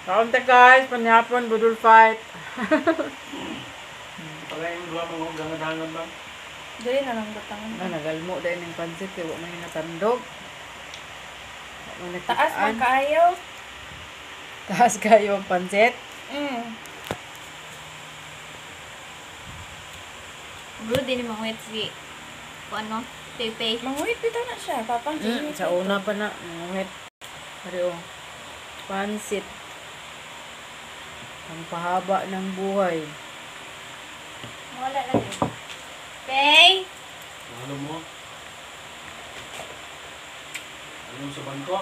Kaunti guys, panihapon, budol fight. Pala yung dua mga gangan-gangan ba? Dili na lang butangan. Nagalmo dahil ng pansit, kaya wala man yung natandog. Taas man kaayo. Taas kayo ang pansit. Bro, din yung mga si kung ano, Pepe. Manguhit bitaw na siya. Papang Sa una pa na, nguhit. Pero, pansit. Ang pahaba ng buhay. Wala lang yun. Pay! Ano mo? Ano sa bangko?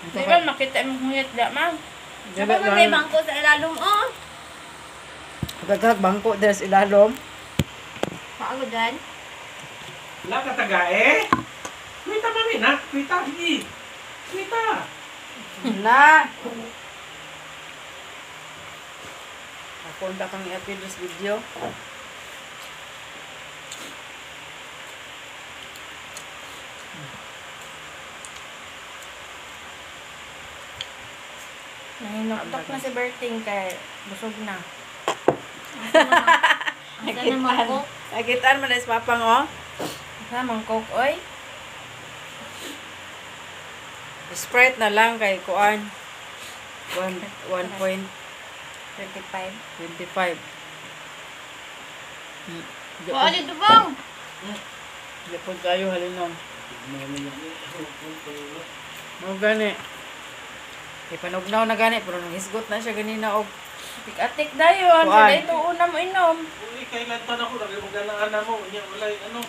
Di ba makita mo nguhit da man? Saka man may bangko sa ilalong, oh! Pagkagag bangko dahil sa ilalom. Paano dyan? Wala ka taga eh? Kuita mami na? Kuita, hindi. Kuita. Na! Ako ang kang i-upload this video. Nanginoktok na si Berting kay busog na. Asa naman ko? Nakitaan mo na is papang oh. Sa mangkok oy. Sprite na lang kay kuan. 1.25. 25. Wala dito bang? Hindi po kayo halinom. Mo gani. Ipanugnaw na gani pero nang isgot na siya ganina og Tik-atik dayon. Kuan. Sa ito una mo inom. Uy, kailan pa na ako. Lagi mong ganaan na mo. Yan, wala yung ano.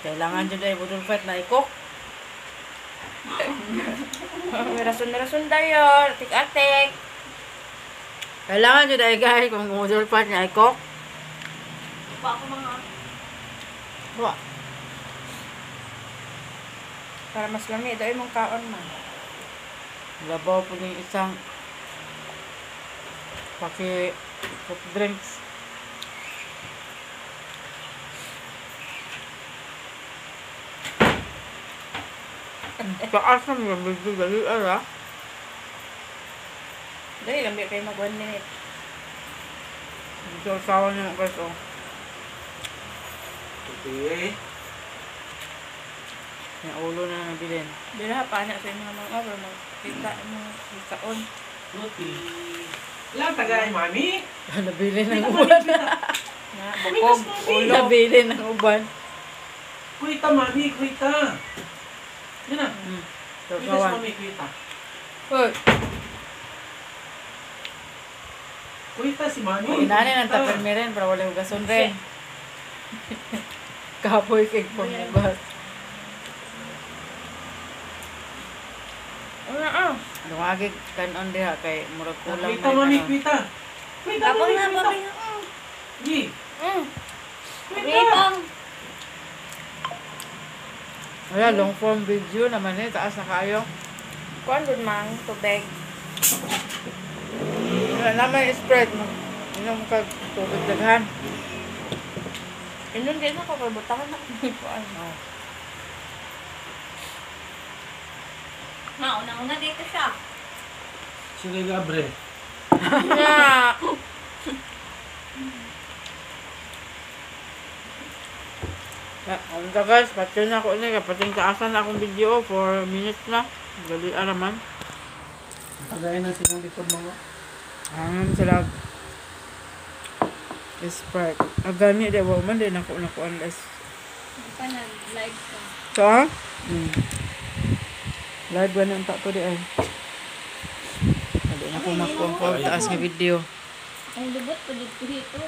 Kailangan dyan ay budol fight na ikok. May rason-rason dayon. Tik-atik. Kailangan dyan ay guys kung budol fight na ikok. Pa ako mga... Wa. Para mas lami daw imong kaon man. Labaw po yung isang paki soft drinks. Taas na mga video dali ara. Dali lang kayo mag 1 minute. Ito asawa niya guys oh. Okay. Yung ulo na nabilin. Dila pa na sa imong mga over makita mo kaon. Nuti. Wala taga ay mami. Nabilin ng uban. Na bukog ulo. Nabilin ng uban. Kuita mami, kuita. Yan na. So, Kuita si kawan. mami, kuita. Hoy, Kuita si mami. inanin ang tapon mi rin para wala hugason rin. Kapoy kay panghugas. Una Lumagig kanon diha kay murag kulang Kuita mami, kanon. kuita. Kuita Ako mami, na, kuita. papi. Gi. Papi pang. Wala, long form video naman eh. Taas na kayo. kuan dun mang tubig. Wala naman spread mo. Inom ka tubig daghan. Inon din ako kay butangan na kuan. Oh. Una dito siya. Sige gabre. Na. Ano ka guys, patyo na ako ulit. Kapating taasan na akong video. 4 minutes na. Gali araman. Tagay na silang likod mga. Sila Sprite. Agani de wa man din ako nakuan guys. Pa nag-live ka. So, live ba nang to di ay. Adi na ko nakuan ko taas nga video. Ang lubot ko dito.